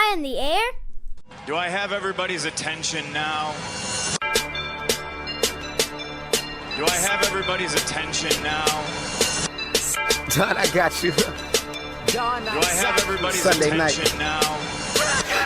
I in the air? Do I have everybody's attention now? Do I have everybody's attention now? Don, I got you. Do I have everybody's Sunday attention night. now?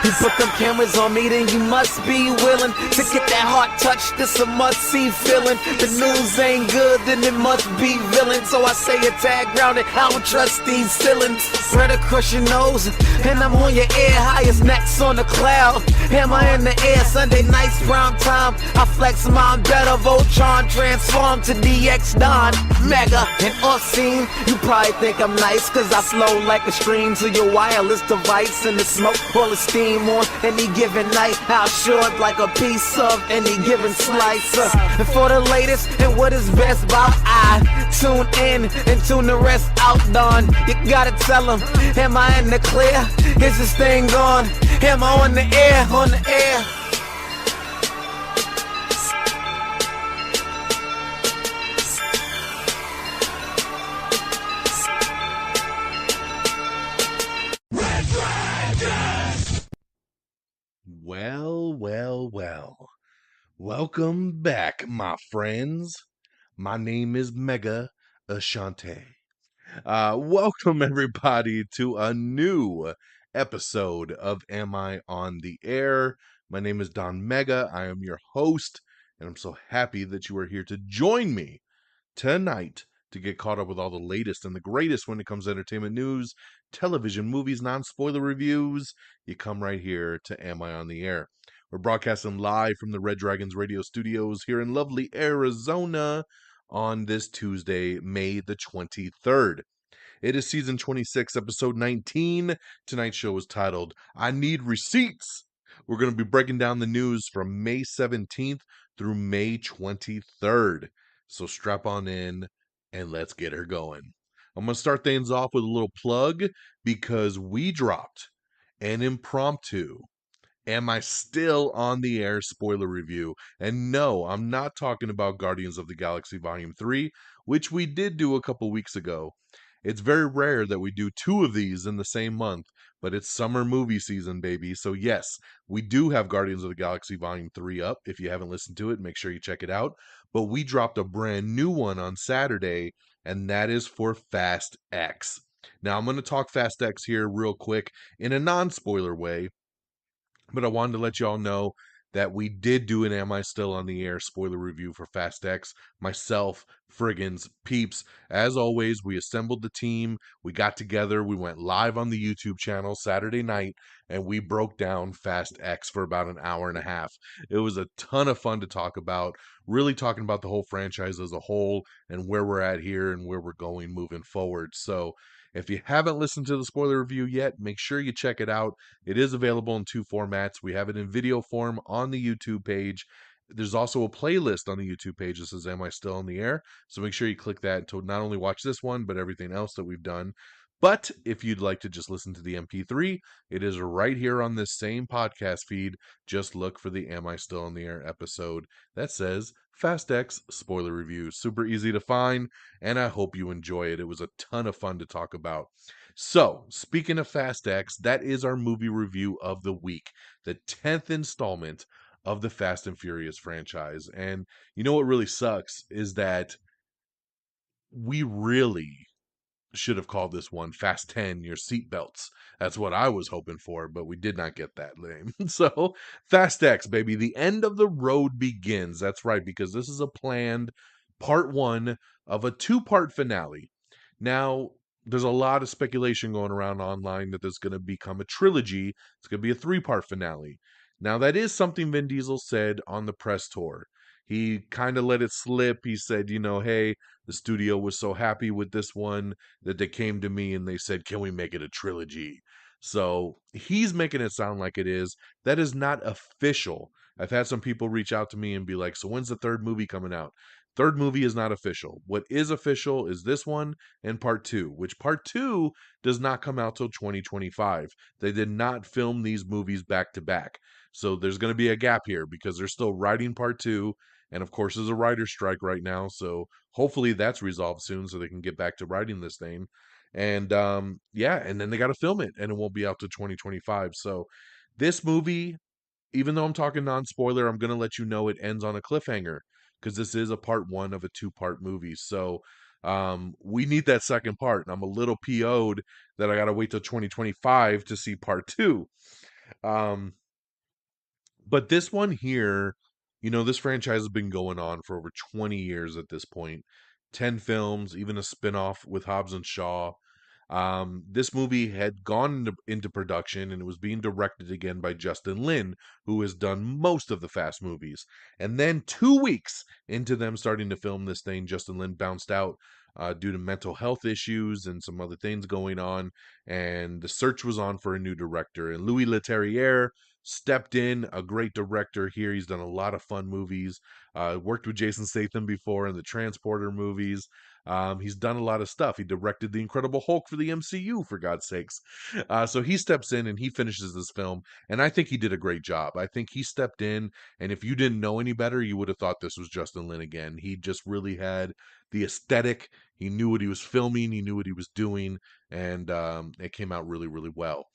You put them cameras on me, then you must be willing to get that heart touch. This a must-see feeling. The news ain't good, then it must be villain. So I say a tag round it, I don't trust these ceilings. Spread across your nose, and I'm on your ear. Highest necks on the cloud. Hammer in the air, Sunday nights, prime time. I flex mine better, Voltron transform to DX Don. Mega and off-scene, you probably think I'm nice, cause I flow like a stream to your wireless device. And the smoke, all the steam on any given night. How short like a piece of any given slice. And for the latest and what is best about I tune in and tune the rest out, Don. You gotta tell them, am I in the clear? Is this thing on? Am I on the air? On the air? Well. Welcome back, my friends. My name is Mega Ashante. Welcome everybody to a new episode of Am I on the Air? My name is Don Mega. I am your host, and I'm so happy that you are here to join me tonight to get caught up with all the latest and the greatest when it comes to entertainment news, television, movies, non-spoiler reviews. You come right here to Am I on the Air? We're broadcasting live from the Red Dragons radio studios here in lovely Arizona on this Tuesday, May the 23rd. It is season 26, episode 19. Tonight's show is titled, I Need Receipts. We're going to be breaking down the news from May 17th through May 23rd. So strap on in and let's get her going. I'm going to start things off with a little plug because we dropped an impromptu Am I Still on the Air spoiler review. And no, I'm not talking about Guardians of the Galaxy Volume 3, which we did do a couple weeks ago. It's very rare that we do two of these in the same month, but it's summer movie season, baby. So yes, we do have Guardians of the Galaxy Volume 3 up. If you haven't listened to it, make sure you check it out. But we dropped a brand new one on Saturday, and that is for Fast X. Now, I'm going to talk Fast X here real quick in a non-spoiler way, but I wanted to let y'all know that we did do an Am I Still on the Air spoiler review for Fast X. Myself, Friggins, Peeps. As always, we assembled the team. We got together. We went live on the YouTube channel Saturday night, and we broke down Fast X for about an hour and a half. It was a ton of fun to talk about, really talking about the whole franchise as a whole and where we're at here and where we're going moving forward. So if you haven't listened to the spoiler review yet, make sure you check it out. It is available in two formats. We have it in video form on the YouTube page. There's also a playlist on the YouTube page that says, Am I Still on the Air? So make sure you click that to not only watch this one, but everything else that we've done. But if you'd like to just listen to the MP3, it is right here on this same podcast feed. Just look for the Am I Still on the Air episode that says Fast X spoiler review. Super easy to find, and I hope you enjoy it. It was a ton of fun to talk about. So, speaking of Fast X, that is our movie review of the week, the 10th installment of the Fast and Furious franchise. And you know what really sucks is that we really should have called this one Fast 10 Your Seatbelts. That's what I was hoping for, but we did not get that name. So, Fast X, baby, the end of the road begins. That's right, because this is a planned part one of a two-part finale. Now, there's a lot of speculation going around online that there's going to become a trilogy. It's going to be a three-part finale. Now, that is something Vin Diesel said on the press tour. He kind of let it slip. He said, hey, the studio was so happy with this one that they came to me and they said, can we make it a trilogy? So he's making it sound like it is. That is not official. I've had some people reach out to me and be like, so when's the third movie coming out? Third movie is not official. What is official is this one and part two, which part two does not come out till 2025. They did not film these movies back to back. So there's going to be a gap here because they're still writing part two. And of course, there's a writer's strike right now. So hopefully that's resolved soon so they can get back to writing this thing. And and then they got to film it and it won't be out to 2025. So This movie, even though I'm talking non-spoiler, I'm gonna let you know it ends on a cliffhanger because this is a part one of a two-part movie. So we need that second part, and I'm a little PO'd that I gotta wait till 2025 to see part two. Um, but this one here, this franchise has been going on for over 20 years at this point. 10 films, even a spin-off with Hobbs and Shaw. This movie had gone into production and it was being directed again by Justin Lin, who has done most of the Fast movies. And then 2 weeks into them starting to film this thing, Justin Lin bounced out due to mental health issues and some other things going on. And the search was on for a new director. And Louis Leterrier stepped in, a great director here. He's done a lot of fun movies. Worked with Jason Statham before in the Transporter movies. He's done a lot of stuff. He directed The Incredible Hulk for the MCU, for God's sakes. So he steps in and he finishes this film, and I think he did a great job. I think he stepped in, and if you didn't know any better, you would have thought this was Justin Lin again. He just really had the aesthetic. He knew what he was filming. He knew what he was doing, and it came out really, really well.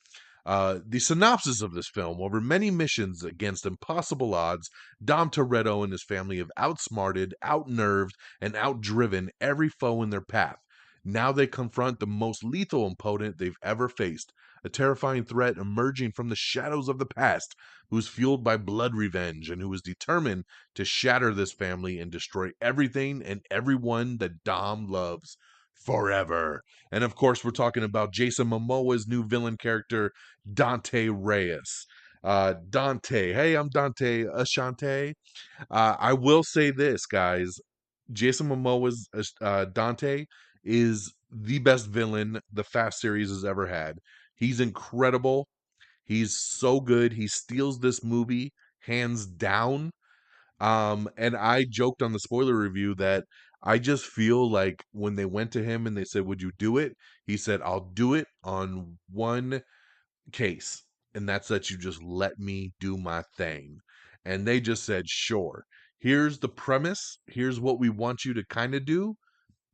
The synopsis of this film: over many missions against impossible odds, Dom Toretto and his family have outsmarted, outnerved, and outdriven every foe in their path. Now they confront the most lethal opponent they've ever faced, a terrifying threat emerging from the shadows of the past, who's fueled by blood revenge and who is determined to shatter this family and destroy everything and everyone that Dom loves forever. And of course, we're talking about Jason Momoa's new villain character, Dante Reyes. Dante, hey, I'm Dante Ashante. I will say this, guys. Jason Momoa's Dante is the best villain the Fast series has ever had. He's incredible. He's so good. He steals this movie hands down. And I joked on the spoiler review that I just feel like when they went to him and they said, "Would you do it?" He said, "I'll do it on one case, and that's that you just let me do my thing." And they just said, "Sure. Here's the premise. Here's what we want you to kind of do,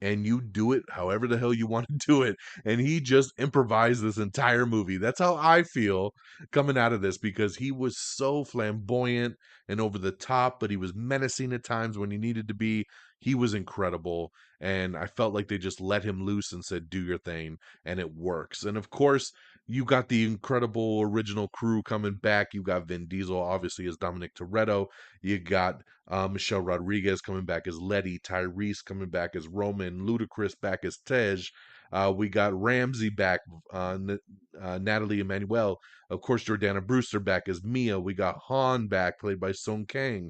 and you do it however the hell you want to do it." And he just improvised this entire movie. That's how I feel coming out of this, because he was so flamboyant and over the top, but he was menacing at times when he needed to be. He was incredible, and I felt like they just let him loose and said, "Do your thing," and it works. And of course, you got the incredible original crew coming back. You got Vin Diesel, obviously, as Dominic Toretto. You got Michelle Rodriguez coming back as Letty, Tyrese coming back as Roman, Ludacris back as Tej. We got Ramsey back, Natalie Emmanuel. Of course, Jordana Brewster back as Mia. We got Han back, played by Song Kang.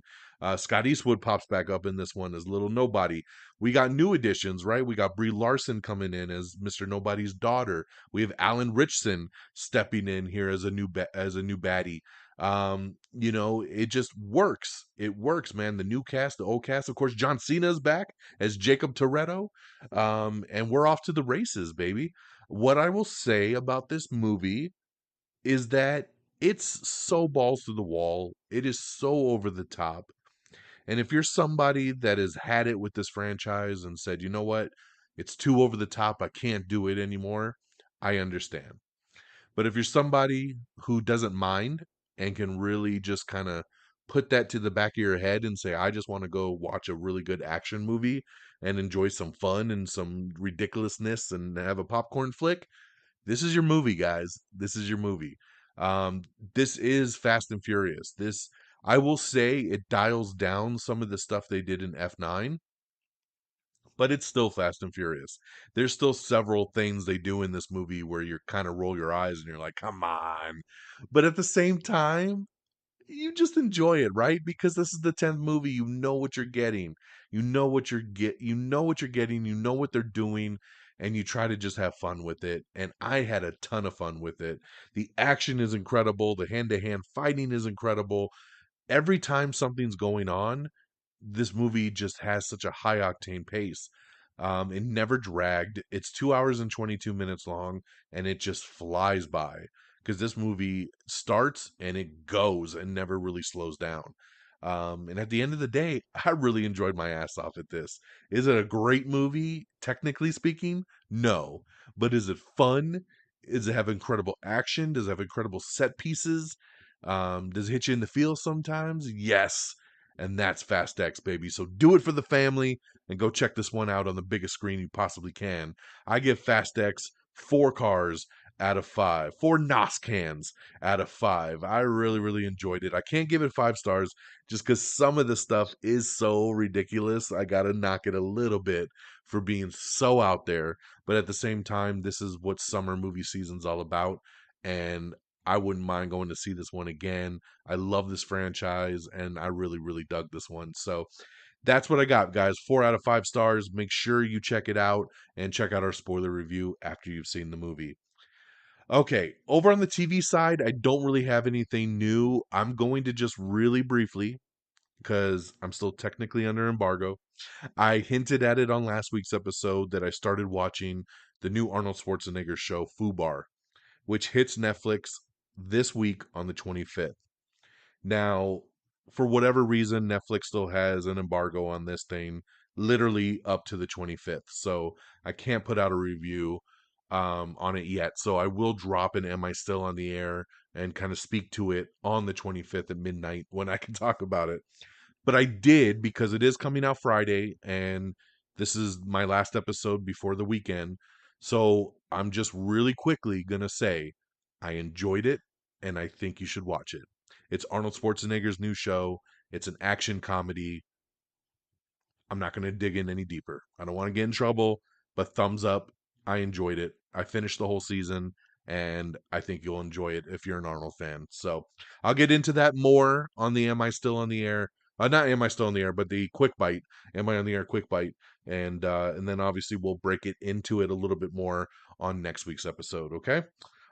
Scott Eastwood pops back up in this one as Little Nobody. We got new additions, right? We got Brie Larson coming in as Mr. Nobody's daughter. We have Alan Richson stepping in here as a new baddie. It just works. It works, man. The new cast, the old cast, of course, John Cena's back as Jacob Toretto. And we're off to the races, baby. What I will say about this movie is that it's so balls to the wall. It is so over the top. And if you're somebody that has had it with this franchise and said, "You know what? It's too over the top. I can't do it anymore," I understand. But if you're somebody who doesn't mind and can really just kind of put that to the back of your head and say, "I just want to go watch a really good action movie and enjoy some fun and some ridiculousness and have a popcorn flick," this is your movie, guys. This is your movie. Um, this is Fast and Furious. This, I will say, it dials down some of the stuff they did in F9, but it's still Fast and Furious. There's still several things they do in this movie where you kind of roll your eyes and you're like, "Come on." But at the same time, you just enjoy it, right? Because this is the 10th movie. You know what you're getting. You know what you're getting, you know what they're doing, and you try to just have fun with it. And I had a ton of fun with it. The action is incredible, the hand-to-hand fighting is incredible. Every time something's going on, this movie just has such a high octane pace. It never dragged. It's 2 hours and 22 minutes long, and it just flies by because this movie starts and it goes and never really slows down. And at the end of the day, I really enjoyed my ass off at this. Is it a great movie, technically speaking? No. But is it fun? Does it have incredible action? Does it have incredible set pieces? Does it hit you in the feels sometimes? Yes. And that's Fast X, baby. So do it for the family and go check this one out on the biggest screen you possibly can. I give Fast X 4 cars out of 5, 4 NOS cans out of 5. I really, really enjoyed it. I can't give it 5 stars just because some of the stuff is so ridiculous. I got to knock it a little bit for being so out there. But at the same time, this is what summer movie season's all about. And I wouldn't mind going to see this one again. I love this franchise, and I really, really dug this one. So that's what I got, guys. 4 out of 5 stars. Make sure you check it out and check out our spoiler review after you've seen the movie. Okay, over on the TV side, I don't really have anything new. I'm going to just really briefly, because I'm still technically under embargo. I hinted at it on last week's episode that I started watching the new Arnold Schwarzenegger show, FUBAR, which hits Netflix this week on the 25th. Now, for whatever reason, Netflix still has an embargo on this thing, literally up to the 25th. So I can't put out a review on it yet. So I will drop an Am I Still on the Air and kind of speak to it on the 25th at midnight when I can talk about it. But I did because it is coming out Friday and this is my last episode before the weekend. So I'm just really quickly going to say I enjoyed it and I think you should watch it. It's Arnold Schwarzenegger's new show. It's an action comedy. I'm not going to dig in any deeper. I don't want to get in trouble, but thumbs up. I enjoyed it. I finished the whole season, and I think you'll enjoy it if you're an Arnold fan. So I'll get into that more on the Am I Still on the Air? Not Am I Still on the Air, but the Quick Bite. Am I on the Air? Quick Bite, and then obviously we'll break it into it a little bit more on next week's episode. Okay.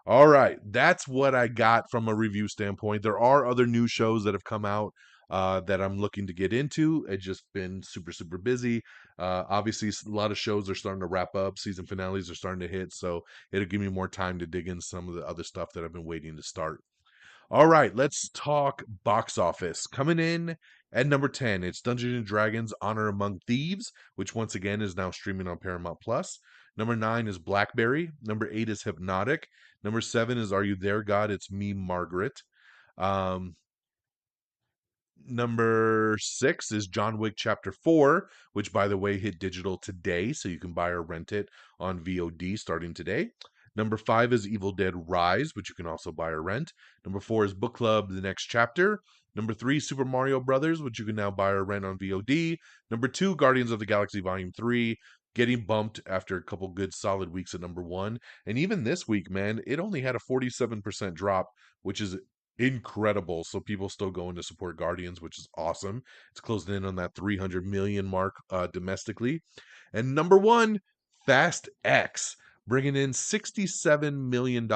All right, that's what I got from a review standpoint. There are other new shows that have come out that I'm looking to get into. It's just been super, super busy. Obviously, a lot of shows are starting to wrap up. Season finales are starting to hit, so it'll give me more time to dig in some of the other stuff that I've been waiting to start. All right, let's talk box office. Coming in at number 10, it's Dungeons and Dragons Honor Among Thieves, which once again is now streaming on Paramount Plus. Number 9 is Blackberry. Number 8 is Hypnotic. Number 7 is Are You There, God? It's Me, Margaret. Number 6 is John Wick Chapter 4, which, by the way, hit digital today, so you can buy or rent it on VOD starting today. Number 5 is Evil Dead Rise, which you can also buy or rent. Number 4 is Book Club The Next Chapter. Number 3, Super Mario Brothers, which you can now buy or rent on VOD. Number 2, Guardians of the Galaxy Volume 3, getting bumped after a couple good solid weeks at number 1. And even this week, man, it only had a 47% drop, which is incredible. So people still going to support Guardians, which is awesome. It's closed in on that 300 million mark domestically. And number 1, Fast X, bringing in $67 million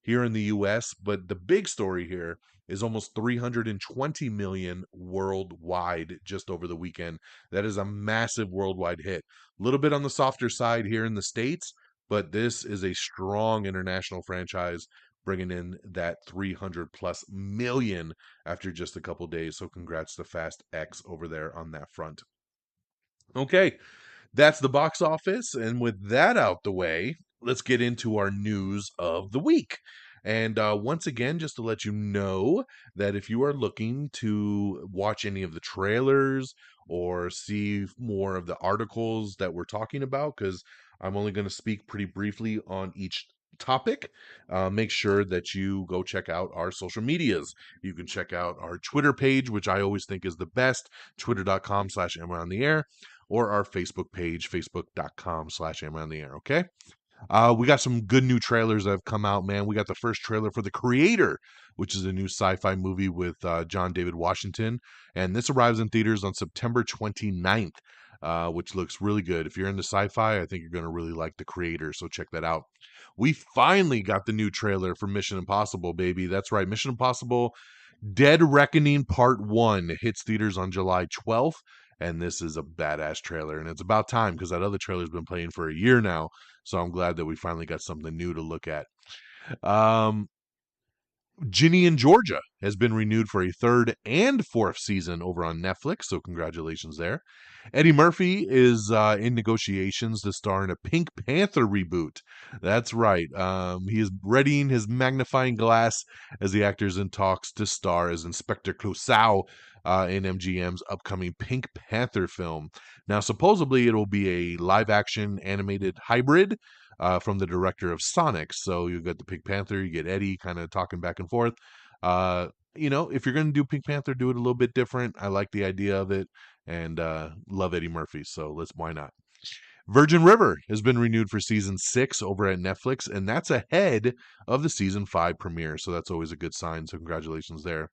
here in the US. But the big story here is almost 320 million worldwide just over the weekend. That is a massive worldwide hit. A little bit on the softer side here in the States, but this is a strong international franchise bringing in that 300 plus million after just a couple days. So congrats to Fast X over there on that front. Okay, that's the box office. And with that out the way, let's get into our news of the week. And once again, just to let you know that if you are looking to watch any of the trailers or see more of the articles that we're talking about, because I'm only going to speak pretty briefly on each topic, make sure that you go check out our social medias. You can check out our Twitter page, which I always think is the best, twitter.com/Am I on the Air, or our Facebook page, facebook.com/Am I on the Air. Okay. We got some good new trailers that have come out, man. We got the first trailer for The Creator, which is a new sci-fi movie with John David Washington. And this arrives in theaters on September 29th, which looks really good. If you're into sci-fi, I think you're going to really like The Creator, so check that out. We finally got the new trailer for Mission Impossible, baby. That's right, Mission Impossible Dead Reckoning Part 1 hits theaters on July 12th. And this is a badass trailer. And it's about time because that other trailer's been playing for a year now. So I'm glad that we finally got something new to look at. Ginny and Georgia has been renewed for a third and fourth season over on Netflix, so congratulations there. Eddie Murphy is in negotiations to star in a Pink Panther reboot. That's right. He is readying his magnifying glass as the actor is in talks to star as Inspector Clouseau in MGM's upcoming Pink Panther film. Now, supposedly, it'll be a live-action animated hybrid from the director of Sonic. So you get the Pink Panther, you get Eddie kind of talking back and forth. If you're going to do Pink Panther, do it a little bit different. I like the idea of it and love Eddie Murphy. So why not? Virgin River has been renewed for season 6 over at Netflix, and that's ahead of the season 5 premiere. So that's always a good sign. So congratulations there.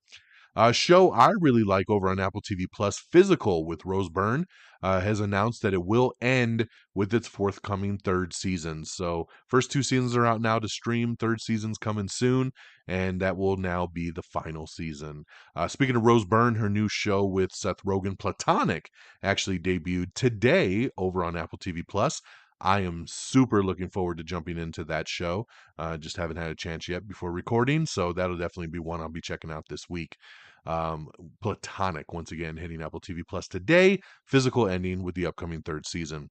A show I really like over on Apple TV Plus, Physical with Rose Byrne, has announced that it will end with its forthcoming third season. So, first 2 seasons are out now to stream. Third season's coming soon, and that will now be the final season. Speaking of Rose Byrne, her new show with Seth Rogen, Platonic, actually debuted today over on Apple TV Plus. I am super looking forward to jumping into that show. Just haven't had a chance yet before recording, so that'll definitely be one I'll be checking out this week. Platonic, once again, hitting Apple TV Plus today. Physical ending with the upcoming third season.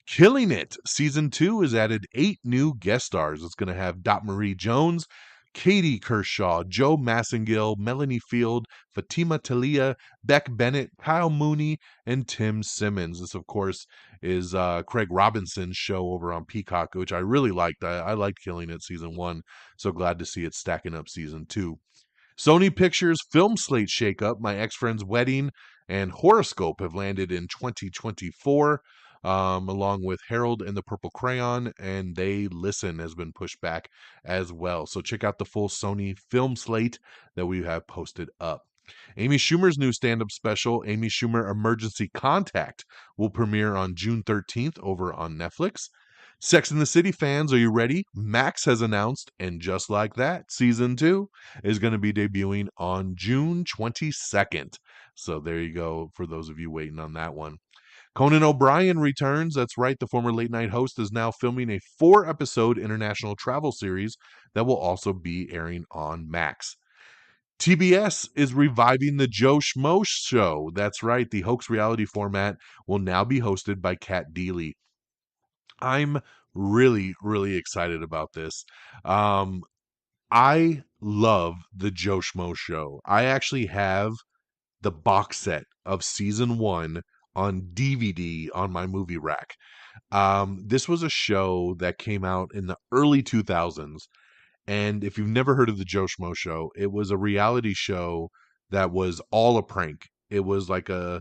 Killing It season 2 has added 8 new guest stars. It's going to have Dot Marie Jones, Katie Kershaw, Joe Massengill, Melanie Field, Fatima Talia, Beck Bennett, Kyle Mooney, and Tim Simmons. This, of course, is Craig Robinson's show over on Peacock, which I really liked. I liked Killing It season 1, so glad to see it stacking up season 2. Sony Pictures film slate shakeup, My Ex-Friend's Wedding, and Horoscope have landed in 2024, along with Harold and the Purple Crayon, and They Listen has been pushed back as well. So check out the full Sony film slate that we have posted up. Amy Schumer's new stand-up special, Amy Schumer Emergency Contact, will premiere on June 13th over on Netflix. Sex and the City fans, are you ready? Max has announced, and just like that, season 2 is going to be debuting on June 22nd. So there you go for those of you waiting on that one. Conan O'Brien returns. That's right, the former late night host is now filming a 4-episode international travel series that will also be airing on Max. TBS is reviving the Joe Schmo Show. That's right, the hoax reality format will now be hosted by Kat Deely. I'm really, really excited about this. I love the Joe Schmo Show. I actually have the box set of season 1 on DVD on my movie rack. This was a show that came out in the early 2000s. And if you've never heard of the Joe Schmo Show, it was a reality show that was all a prank. It was like a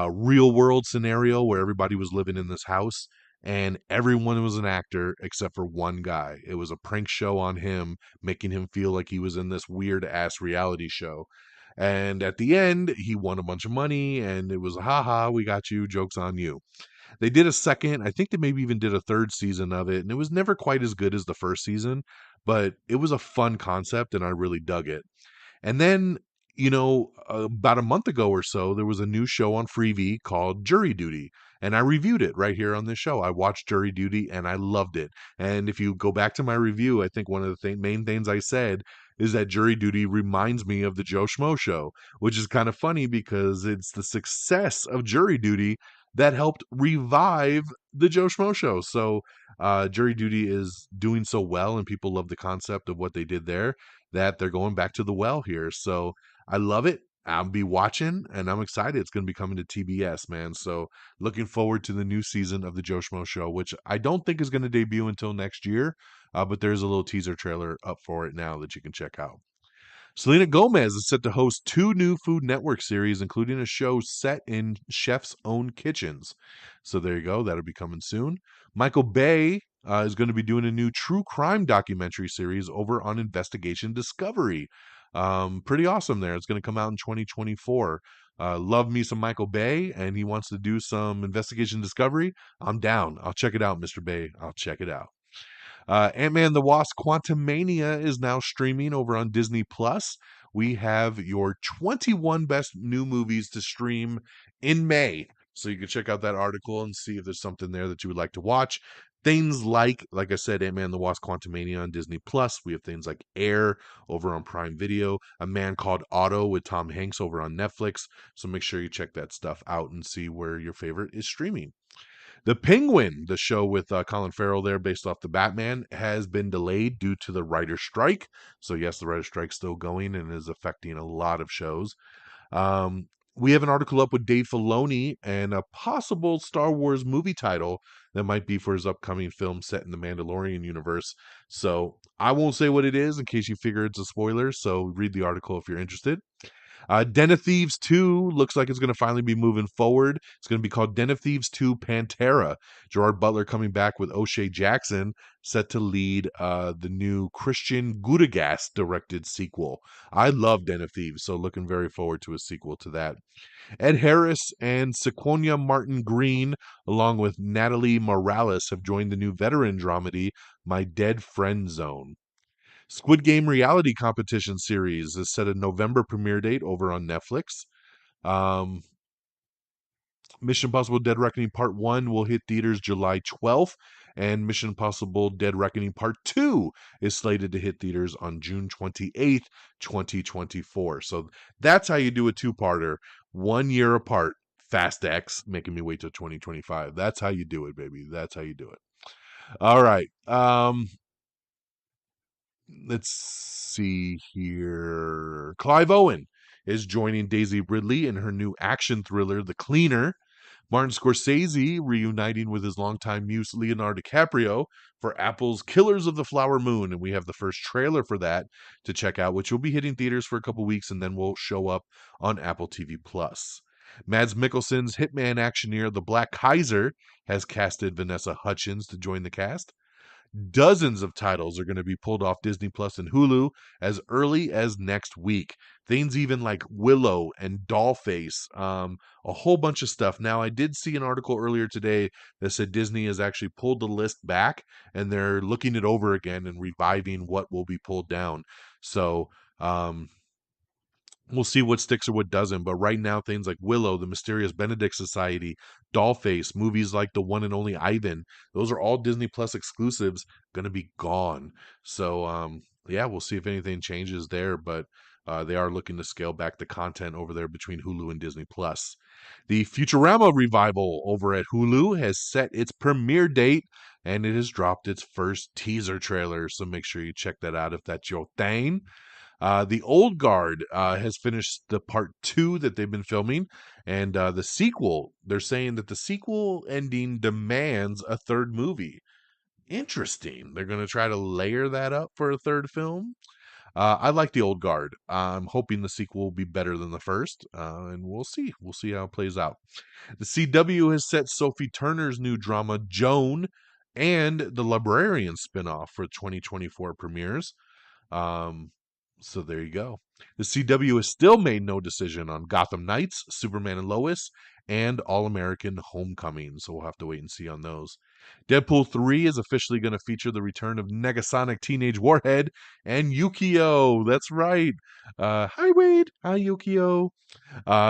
real world scenario where everybody was living in this house and everyone was an actor except for one guy. It was a prank show on him, making him feel like he was in this weird ass reality show. And at the end, he won a bunch of money and it was, haha, we got you, joke's on you. They did a second, I think they maybe even did a third season of it, and it was never quite as good as the first season, but it was a fun concept and I really dug it. And then, about a month ago or so, there was a new show on Freevee called Jury Duty, and I reviewed it right here on this show. I watched Jury Duty and I loved it. And if you go back to my review, I think one of the main things I said is that Jury Duty reminds me of the Joe Schmo Show, which is kind of funny because it's the success of Jury Duty that helped revive the Joe Schmo Show. So Jury Duty is doing so well, and people love the concept of what they did there, that they're going back to the well here. So I love it. I'll be watching, and I'm excited. It's going to be coming to TBS, man. So looking forward to the new season of the Joe Schmo Show, which I don't think is going to debut until next year, but there's a little teaser trailer up for it now that you can check out. Selena Gomez is set to host 2 new Food Network series, including a show set in chefs' own kitchens. So there you go. That'll be coming soon. Michael Bay is going to be doing a new true crime documentary series over on Investigation Discovery. Pretty awesome there. It's going to come out in 2024. Love me some Michael Bay, and he wants to do some Investigation Discovery. I'm down. I'll check it out, Mr. Bay. I'll check it out. Ant-Man the Wasp Quantumania is now streaming over on Disney Plus. We have your 21 best new movies to stream in May. So you can check out that article and see if there's something there that you would like to watch. Things like I said, Ant-Man and the Wasp: Quantumania on Disney Plus. We have things like Air over on Prime Video, A Man Called Otto with Tom Hanks over on Netflix. So make sure you check that stuff out and see where your favorite is streaming. The Penguin, the show with Colin Farrell there based off the Batman, has been delayed due to the writer's strike. So yes, the writer's strike's still going and is affecting a lot of shows. We have an article up with Dave Filoni and a possible Star Wars movie title that might be for his upcoming film set in the Mandalorian universe. So I won't say what it is in case you figure it's a spoiler. So read the article if you're interested. Den of Thieves 2 looks like it's going to finally be moving forward. It's going to be called Den of Thieves 2 Pantera. Gerard Butler coming back with O'Shea Jackson, set to lead the new Christian Gudegast directed sequel. I love Den of Thieves, so looking very forward to a sequel to that. Ed Harris and Sequoia Martin Green, along with Natalie Morales, have joined the new veteran dramedy My Dead Friend Zone. Squid Game reality competition series is set a November premiere date over on Netflix. Mission Impossible Dead Reckoning Part 1 will hit theaters July 12th, and Mission Impossible Dead Reckoning Part 2 is slated to hit theaters on June 28th, 2024. So that's how you do a two-parter, 1 year apart. Fast X, making me wait till 2025. That's how you do it, baby. That's how you do it. All right. Let's see here. Clive Owen is joining Daisy Ridley in her new action thriller, The Cleaner. Martin Scorsese reuniting with his longtime muse Leonardo DiCaprio for Apple's Killers of the Flower Moon, and we have the first trailer for that to check out, which will be hitting theaters for a couple weeks and then will show up on Apple TV Plus. Mads Mikkelsen's hitman actioneer, The Black Kaiser, has casted Vanessa Hudgens to join the cast. Dozens of titles are going to be pulled off Disney Plus and Hulu as early as next week. Things even like Willow and Dollface, a whole bunch of stuff. Now, I did see an article earlier today that said Disney has actually pulled the list back and they're looking it over again and reviving what will be pulled down. So, we'll see what sticks or what doesn't. But right now, things like Willow, The Mysterious Benedict Society, Dollface, movies like The One and Only Ivan, those are all Disney Plus exclusives, going to be gone. So, yeah, we'll see if anything changes there. But they are looking to scale back the content over there between Hulu and Disney Plus. The Futurama revival over at Hulu has set its premiere date, and it has dropped its first teaser trailer. So make sure you check that out if that's your thing. The Old Guard has finished the part 2 that they've been filming, and the sequel, they're saying that the sequel ending demands a third movie. Interesting. They're going to try to layer that up for a third film. I like the Old Guard. I'm hoping the sequel will be better than the first, and we'll see. We'll see how it plays out. The CW has set Sophie Turner's new drama, Joan, and the Librarian spinoff for 2024 premieres. So there you go. The CW has still made no decision on Gotham Knights, Superman and Lois, and All-American Homecoming. So we'll have to wait and see on those. Deadpool 3 is officially going to feature the return of Negasonic Teenage Warhead and Yukio. That's right. Hi, Wade. Hi, Yukio.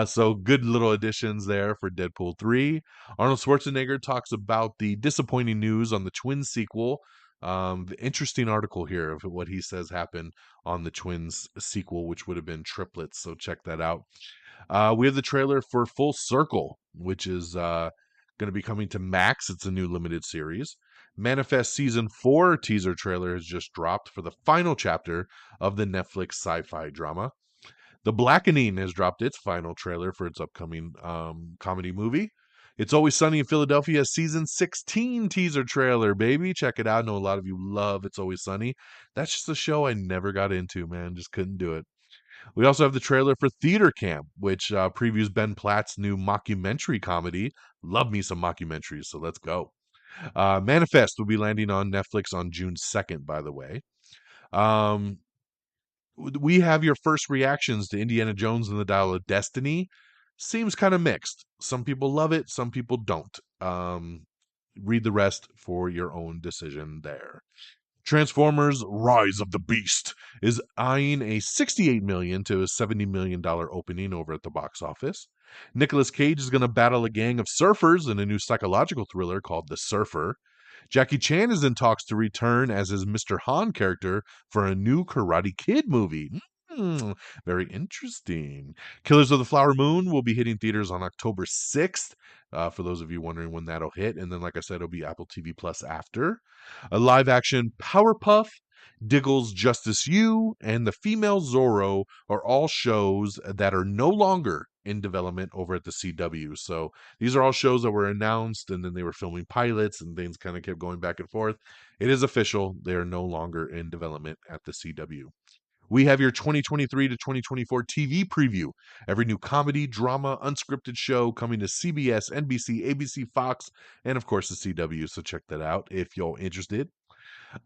So good little additions there for Deadpool 3. Arnold Schwarzenegger talks about the disappointing news on the Twins sequel. The interesting article here of what he says happened on the Twins sequel, which would have been triplets. So check that out. We have the trailer for Full Circle, which is going to be coming to Max. It's a new limited series. Manifest Season 4 teaser trailer has just dropped for the final chapter of the Netflix sci-fi drama. The Blackening has dropped its final trailer for its upcoming comedy movie. It's Always Sunny in Philadelphia season 16 teaser trailer, baby. Check it out. I know a lot of you love It's Always Sunny. That's just a show I never got into, man. Just couldn't do it. We also have the trailer for Theater Camp, which previews Ben Platt's new mockumentary comedy. Love me some mockumentaries, so let's go. Manifest will be landing on Netflix on June 2nd, by the way. We have your first reactions to Indiana Jones and the Dial of Destiny. Seems kind of mixed. Some people love it, some people don't. Read the rest for your own decision there. Transformers Rise of the Beast is eyeing a $68 million to a $70 million opening over at the box office. Nicolas Cage is going to battle a gang of surfers in a new psychological thriller called The Surfer. Jackie Chan is in talks to return as his Mr. Han character for a new Karate Kid movie. Very interesting. Killers of the Flower Moon will be hitting theaters on October 6th. For those of you wondering when that'll hit. And then, like I said, it'll be Apple TV Plus after. A live action Powerpuff, Diggle's Justice U, and The Female Zorro are all shows that are no longer in development over at the CW. So these are all shows that were announced and then they were filming pilots and things kind of kept going back and forth. It is official. They are no longer in development at the CW. We have your 2023 to 2024 TV preview. Every new comedy, drama, unscripted show coming to CBS, NBC, ABC, Fox, and of course the CW. So check that out if you're interested.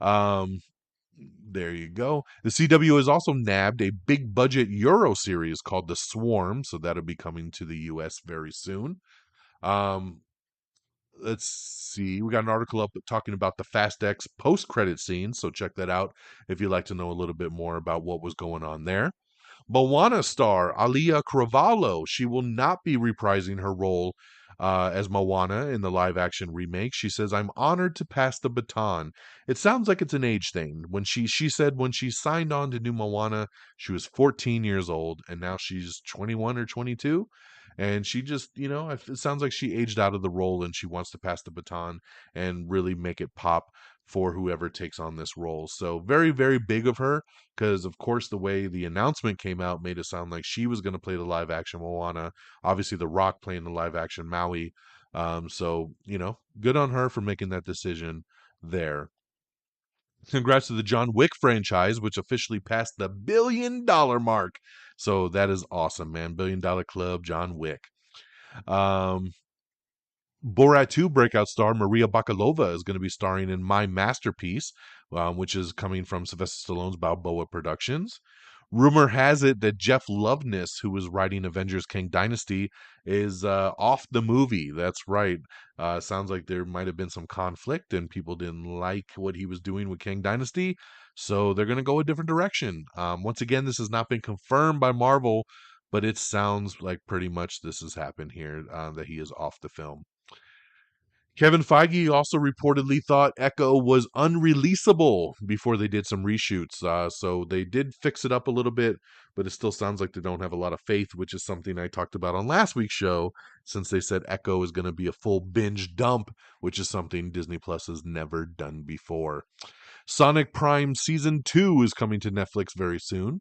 There you go. The CW has also nabbed a big budget Euro series called The Swarm, so that'll be coming to the US very soon. Let's see. We got an article up talking about the Fast X post-credit scene, so check that out if you'd like to know a little bit more about what was going on there. Moana star Alia Cravalho, she will not be reprising her role as Moana in the live-action remake. She says, "I'm honored to pass the baton." It sounds like it's an age thing. When she said when she signed on to do Moana, she was 14 years old, and now she's 21 or 22. And she just, it sounds like she aged out of the role and she wants to pass the baton and really make it pop for whoever takes on this role. So very, very big of her because, of course, the way the announcement came out made it sound like she was going to play the live action Moana. Obviously, The Rock playing the live action Maui. So, good on her for making that decision there. Congrats to the John Wick franchise, which officially passed the $1 billion mark. So that is awesome, man. $1 billion club, John Wick. Borat 2 breakout star Maria Bakalova is going to be starring in My Masterpiece, which is coming from Sylvester Stallone's Balboa Productions. Rumor has it that Jeff Loveness, who was writing Avengers Kang Dynasty, is off the movie. That's right. Sounds like there might have been some conflict and people didn't like what he was doing with Kang Dynasty. So they're going to go a different direction. Once again, this has not been confirmed by Marvel, but it sounds like pretty much this has happened here, that he is off the film. Kevin Feige also reportedly thought Echo was unreleasable before they did some reshoots. So they did fix it up a little bit, but it still sounds like they don't have a lot of faith, which is something I talked about on last week's show, since they said Echo is going to be a full binge dump, which is something Disney Plus has never done before. Sonic Prime Season 2 is coming to Netflix very soon.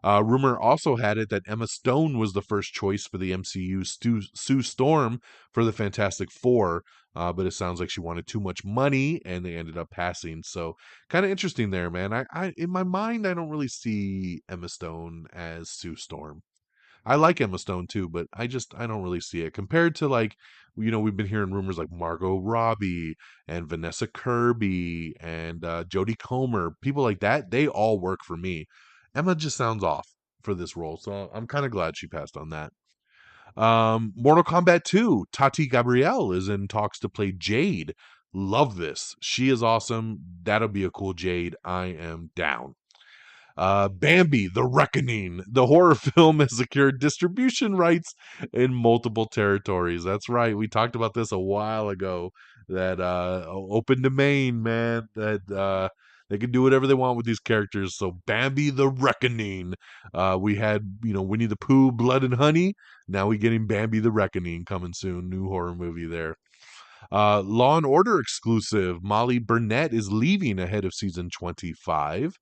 Rumor also had it that Emma Stone was the first choice for the MCU Sue Storm for the Fantastic Four, but it sounds like she wanted too much money and they ended up passing. So kind of interesting there, man. I in my mind, I don't really see Emma Stone as Sue Storm. I like Emma Stone too, but I don't really see it compared to we've been hearing rumors like Margot Robbie and Vanessa Kirby and Jodie Comer, people like that. They all work for me. Emma just sounds off for this role, so I'm kind of glad she passed on that. Mortal Kombat 2, Tati Gabrielle is in talks to play Jade. Love this. She is awesome. That'll be a cool Jade. I am down. Bambi, The Reckoning. The horror film has secured distribution rights in multiple territories. That's right. We talked about this a while ago. That open domain, man. That they can do whatever they want with these characters. So Bambi, The Reckoning. We had, Winnie the Pooh, Blood and Honey. Now we're getting Bambi, The Reckoning coming soon. New horror movie there. Law and Order exclusive. Molly Burnett is leaving ahead of season 25.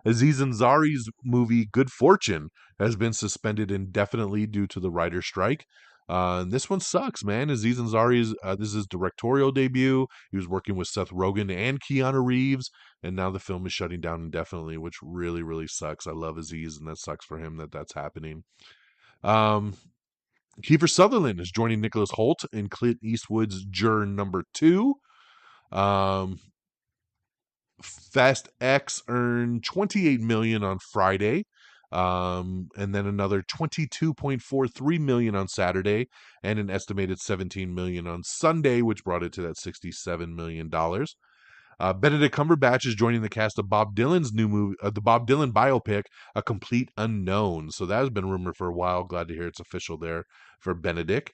Aziz Ansari's movie Good Fortune has been suspended indefinitely due to the writer's strike. This one sucks, man. Aziz Ansari's this is his directorial debut. He was working with Seth Rogen and Keanu Reeves, and now the film is shutting down indefinitely, which really, really sucks. I love Aziz, and that sucks for him that that's happening. Kiefer Sutherland is joining Nicholas Hoult in Clint Eastwood's Juror Number 2. Fast X earned $28 million on Friday, and then another $22.43 million on Saturday, and an estimated $17 million on Sunday, which brought it to that $67 million. Benedict Cumberbatch is joining the cast of Bob Dylan's new movie, the Bob Dylan biopic, A Complete Unknown. So that has been rumored for a while. Glad to hear it's official there for Benedict.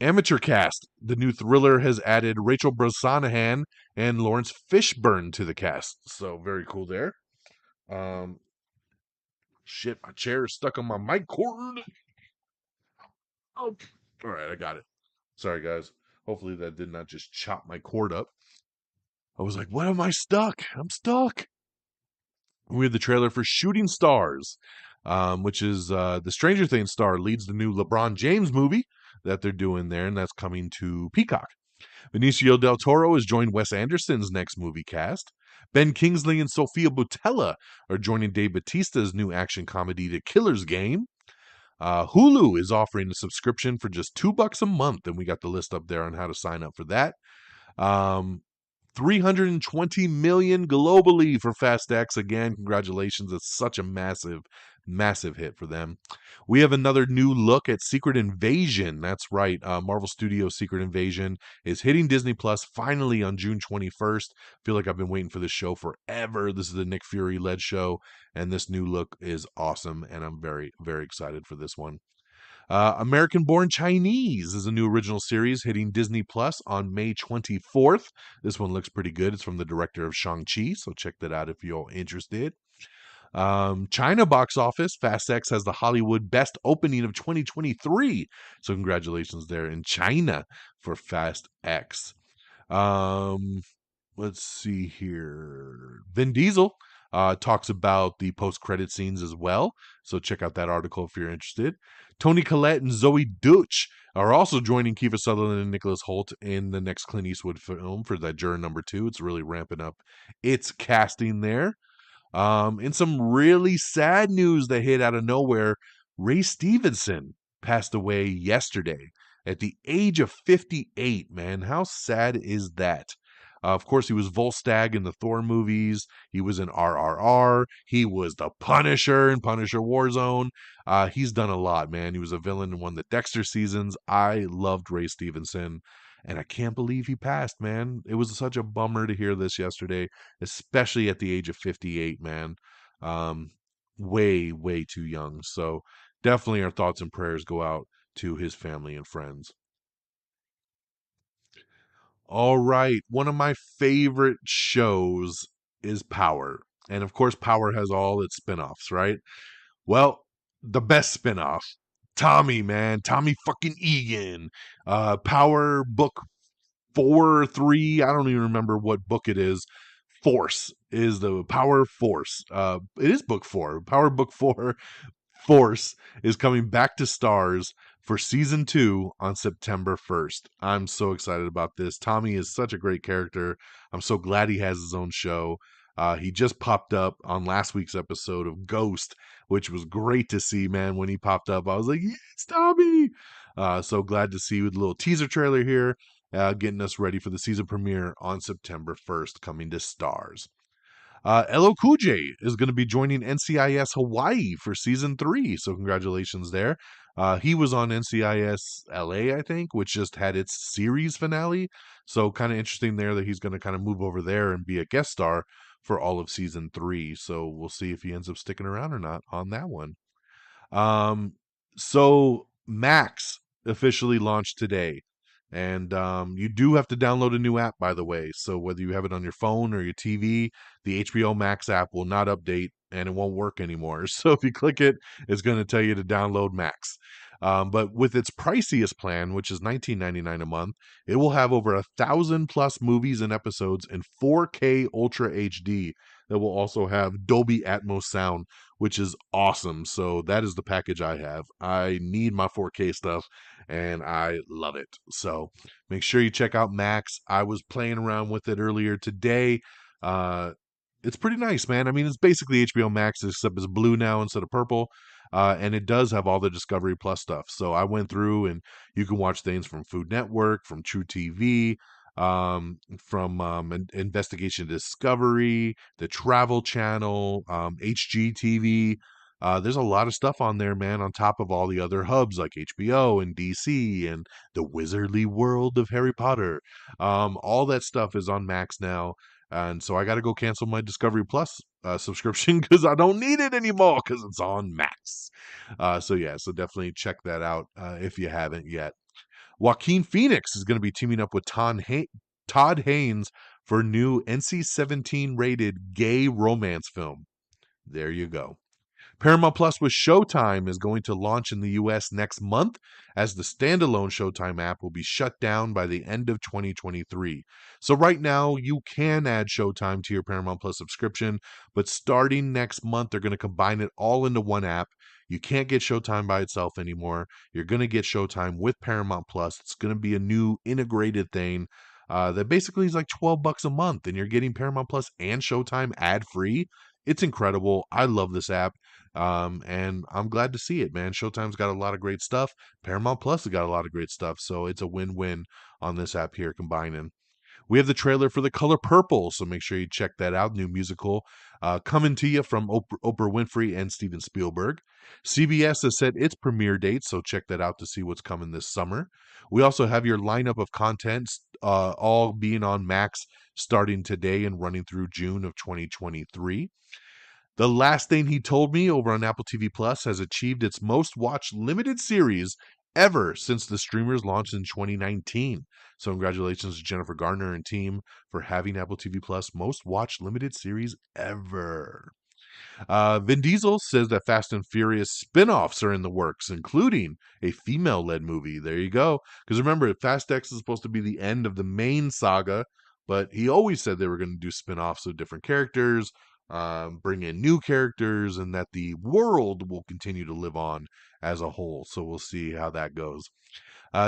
Amateur cast. The new thriller has added Rachel Brosnahan and Lawrence Fishburne to the cast. So very cool there. Shit, my chair is stuck on my mic cord. Oh, all right, I got it. Sorry, guys. Hopefully that did not just chop my cord up. I was like, what am I stuck? I'm stuck. We have the trailer for Shooting Stars, which is the Stranger Things star leads the new LeBron James movie that they're doing there, and that's coming to Peacock. Benicio del Toro has joined Wes Anderson's next movie cast. Ben Kingsley and Sofia Boutella are joining Dave Bautista's new action comedy, The Killer's Game. Hulu is offering a subscription for just $2 a month, and we got the list up there on how to sign up for that. 320 million globally for Fast X. Again, congratulations. It's such a massive hit for them. We have another new look at Secret Invasion. That's right. Marvel Studios' Secret Invasion is hitting Disney Plus finally on June 21st. I feel like I've been waiting for this show forever. This is the Nick Fury led show, and this new look is awesome, and I'm very, very excited for this one. American Born Chinese is a new original series hitting Disney Plus on May 24th. This one looks pretty good. It's from the director of Shang-Chi, so check that out if you're interested. China box office, Fast X has the Hollywood best opening of 2023. So congratulations there in China for Fast X. Let's see here. Vin Diesel talks about the post-credit scenes as well. So check out that article if you're interested. Toni Collette and Zoe Deutch are also joining Kiefer Sutherland and Nicholas Hoult in the next Clint Eastwood film for that Juror number 2. It's really ramping up its casting there. In some really sad news that hit out of nowhere, Ray Stevenson passed away yesterday at the age of 58, man. How sad is that? Of course, he was Volstagg in the Thor movies. He was in RRR. He was the Punisher in Punisher Warzone. He's done a lot, man. He was a villain in one of the Dexter seasons. I loved Ray Stevenson, and I can't believe he passed, man. It was such a bummer to hear this yesterday, especially at the age of 58, man. Way, way too young. So definitely our thoughts and prayers go out to his family and friends. All right. One of my favorite shows is Power. And of course, Power has all its spinoffs, right? Well, the best spinoff, Tommy, man. Tommy fucking Egan. Power book 4 or 3. I don't even remember what book it is. Force is the Power Force. It is book 4. Power book 4 Force is coming back to Stars for season 2 on September 1st. I'm so excited about this. Tommy is such a great character. I'm so glad he has his own show. He just popped up on last week's episode of Ghost, which was great to see, man. When he popped up, I was like, yeah, it's Tommy. So glad to see you with a little teaser trailer here, getting us ready for the season premiere on September 1st, coming to Stars. LL Cool J is going to be joining NCIS Hawaii for season 3, so congratulations there. He was on NCIS LA, I think, which just had its series finale, so kind of interesting there that he's going to kind of move over there and be a guest star for all of season 3, so we'll see if he ends up sticking around or not on that one. So Max officially launched today. And you do have to download a new app, by the way. So whether you have it on your phone or your TV, the HBO Max app will not update and it won't work anymore. So if you click it, it's going to tell you to download Max. But with its priciest plan, which is $19.99 a month, it will have over 1,000 plus movies and episodes in 4K Ultra HD that will also have Dolby Atmos sound, which is awesome. So that is the package I have. I need my 4K stuff and I love it. So make sure you check out Max. I was playing around with it earlier today. It's pretty nice, man. I mean, it's basically HBO Max, except it's blue now instead of purple. And it does have all the Discovery Plus stuff. So I went through and you can watch things from Food Network, from True TV, from Investigation Discovery, the Travel Channel, HGTV. There's a lot of stuff on there, man, on top of all the other hubs like HBO and DC and the Wizardly World of Harry Potter. All that stuff is on Max now. And so I got to go cancel my Discovery Plus subscription because I don't need it anymore because it's on Max. So definitely check that out if you haven't yet. Joaquin Phoenix is going to be teaming up with Todd Haynes for new NC-17 rated gay romance film. There you go. Paramount Plus with Showtime is going to launch in the US next month, as the standalone Showtime app will be shut down by the end of 2023. So right now you can add Showtime to your Paramount Plus subscription, but starting next month they're going to combine it all into one app. You can't get Showtime by itself anymore. You're going to get Showtime with Paramount Plus. It's going to be a new integrated thing that basically is like $12 a month, and you're getting Paramount Plus and Showtime ad free. It's incredible. I love this app. And I'm glad to see it, man. Showtime's got a lot of great stuff. Paramount Plus has got a lot of great stuff. So it's a win-win on this app here combining. We have the trailer for The Color Purple, so make sure you check that out. New musical coming to you from Oprah Winfrey and Steven Spielberg. CBS has set its premiere date, so check that out to see what's coming this summer. We also have your lineup of content all being on Max starting today and running through June of 2023. The Last Thing He Told Me over on Apple TV Plus has achieved its most watched limited series ever since the streamers launched in 2019. So congratulations to Jennifer Garner and team for having Apple TV Plus most watched limited series ever. Vin Diesel says that Fast and Furious spin-offs are in the works, including a female-led movie. There you go. Because remember, Fast X is supposed to be the end of the main saga, but he always said they were going to do spin-offs of different characters, bring in new characters, and that the world will continue to live on as a whole. So we'll see how that goes.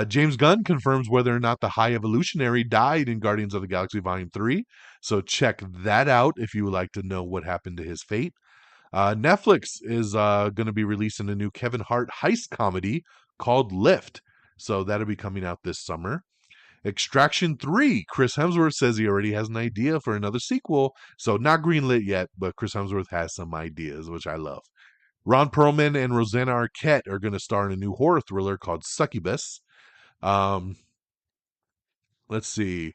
James Gunn confirms whether or not the High Evolutionary died in Guardians of the Galaxy Volume 3. So check that out if you would like to know what happened to his fate. Netflix is going to be releasing a new Kevin Hart heist comedy called Lift. So that'll be coming out this summer. Extraction 3, Chris Hemsworth says he already has an idea for another sequel. So not greenlit yet, but Chris Hemsworth has some ideas, which I love. Ron Perlman and Rosanna Arquette are going to star in a new horror thriller called Succubus. Let's see.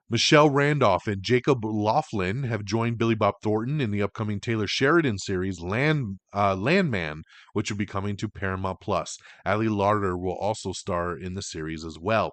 Michelle Randolph and Jacob Laughlin have joined Billy Bob Thornton in the upcoming Taylor Sheridan series Landman, which will be coming to Paramount Plus. Ali Larter will also star in the series as well.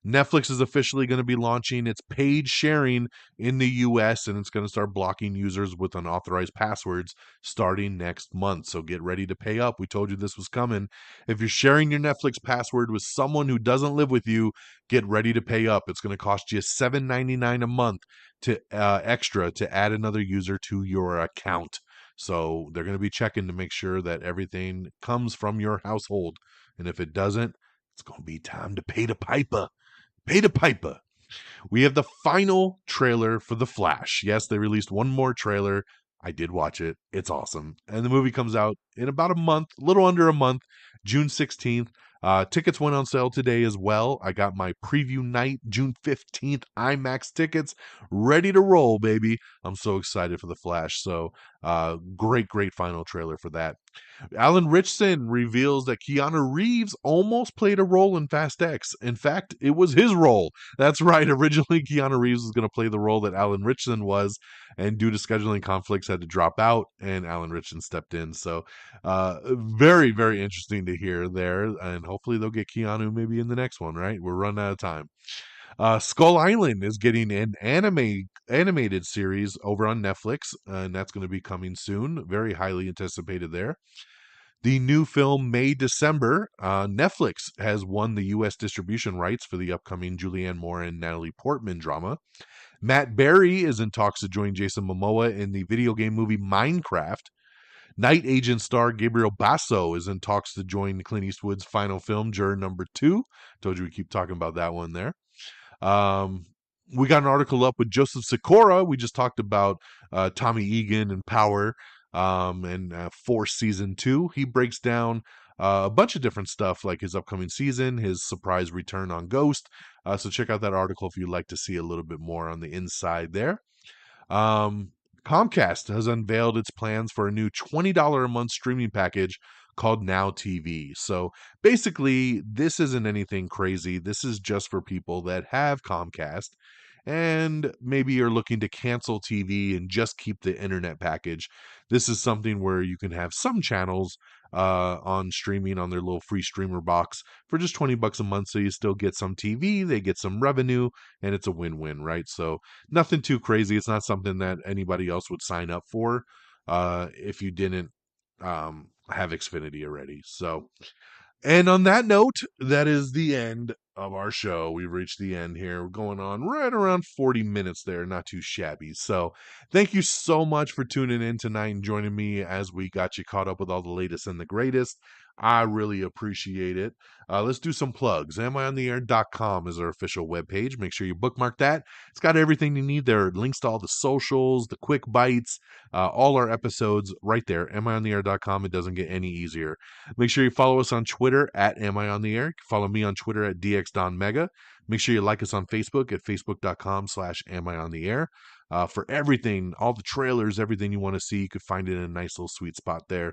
Netflix is officially going to be launching its paid sharing in the US, and it's going to start blocking users with unauthorized passwords starting next month. So get ready to pay up. We told you this was coming. If you're sharing your Netflix password with someone who doesn't live with you, get ready to pay up. It's going to cost you $7.99 a month to extra to add another user to your account. So they're going to be checking to make sure that everything comes from your household. And if it doesn't, it's going to be time to pay the piper. Pay the piper. We have the final trailer for The Flash. Yes, they released one more trailer. I did watch it. It's awesome. And the movie comes out in about a month, a little under a month, June 16th. Tickets went on sale today as well. I got my preview night, June 15th, IMAX tickets ready to roll, baby. I'm so excited for The Flash. So great final trailer for that. Alan Ritchson reveals that Keanu Reeves almost played a role in Fast X. In fact, it was his role. That's right. Originally, Keanu Reeves was going to play the role that Alan Ritchson was, and due to scheduling conflicts, had to drop out, and Alan Ritchson stepped in. So, very interesting to hear there, and hopefully they'll get Keanu maybe in the next one, right? We're running out of time. Skull Island is getting an animated series over on Netflix, and that's going to be coming soon. Very highly anticipated there. The new film May December, Netflix has won the U.S. distribution rights for the upcoming Julianne Moore and Natalie Portman drama. Matt Berry is in talks to join Jason Momoa in the video game movie Minecraft. Night Agent star Gabriel Basso is in talks to join Clint Eastwood's final film, Juror Number 2. Told you we keep talking about that one there. We got an article up with Joseph Sikora. We just talked about Tommy Egan and Power and Force Season 2. He breaks down a bunch of different stuff like his upcoming season, his surprise return on Ghost. So check out that article if you'd like to see a little bit more on the inside there. Comcast has unveiled its plans for a new $20 a month streaming package called Now TV. So basically, this isn't anything crazy. This is just for people that have Comcast. and maybe you're looking to cancel TV and just keep the internet package, this is something where you can have some channels on streaming on their little free streamer box for just $20 a month. So you still get some TV, they get some revenue, and it's a win-win, right? So nothing too crazy. It's not something that anybody else would sign up for if you didn't have Xfinity already. So, and on that note, that is the end of our show. We've reached the end here. We're going on right around 40 minutes there. Not too shabby. So thank you so much for tuning in tonight and joining me as we got you caught up with all the latest and the greatest. I really appreciate it. Let's do some plugs. AmIOnTheAir.com is our official webpage. Make sure you bookmark that. It's got everything you need there. Links to all the socials, the quick bites, all our episodes right there. AmIOnTheAir.com. It doesn't get any easier. Make sure you follow us on Twitter at AmIOnTheAir. Follow me on Twitter at DXDonMega. Make sure you like us on Facebook at Facebook.com/AmIOnTheAir. For everything, all the trailers, everything you want to see, you could find it in a nice little sweet spot there.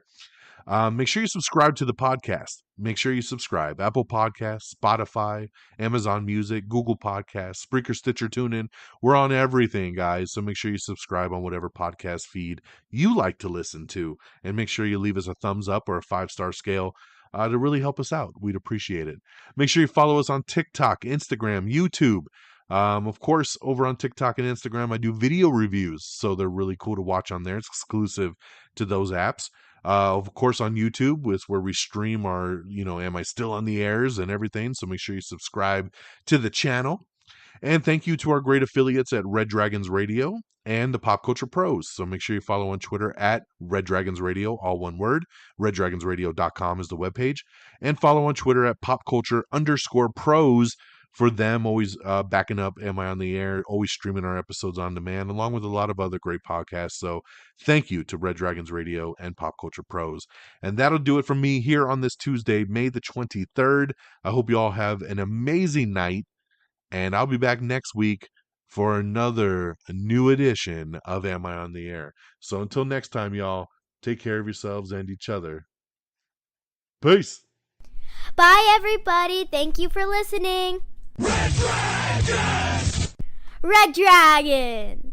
Make sure you subscribe to the podcast. Make sure you subscribe. Apple Podcasts, Spotify, Amazon Music, Google Podcasts, Spreaker, Stitcher, TuneIn. We're on everything, guys. So make sure you subscribe on whatever podcast feed you like to listen to. And make sure you leave us a thumbs up or a 5-star scale to really help us out. We'd appreciate it. Make sure you follow us on TikTok, Instagram, YouTube. Of course, over on TikTok and Instagram, I do video reviews. So they're really cool to watch on there. It's exclusive to those apps. Of course, on YouTube is where we stream our, Am I Still on the Airs and everything. So make sure you subscribe to the channel. And thank you to our great affiliates at Red Dragons Radio and the Pop Culture Pros. So make sure you follow on Twitter at Red Dragons Radio, all one word. RedDragonsRadio.com is the webpage. And follow on Twitter at PopCulture_Pros. For them, always backing up Am I on the Air, always streaming our episodes on demand, along with a lot of other great podcasts. So thank you to Red Dragons Radio and Pop Culture Pros. And that'll do it for me here on this Tuesday, May the 23rd. I hope you all have an amazing night, and I'll be back next week for another new edition of Am I on the Air. So until next time, y'all, take care of yourselves and each other. Peace. Bye, everybody. Thank you for listening. Red Dragons! Red Dragon!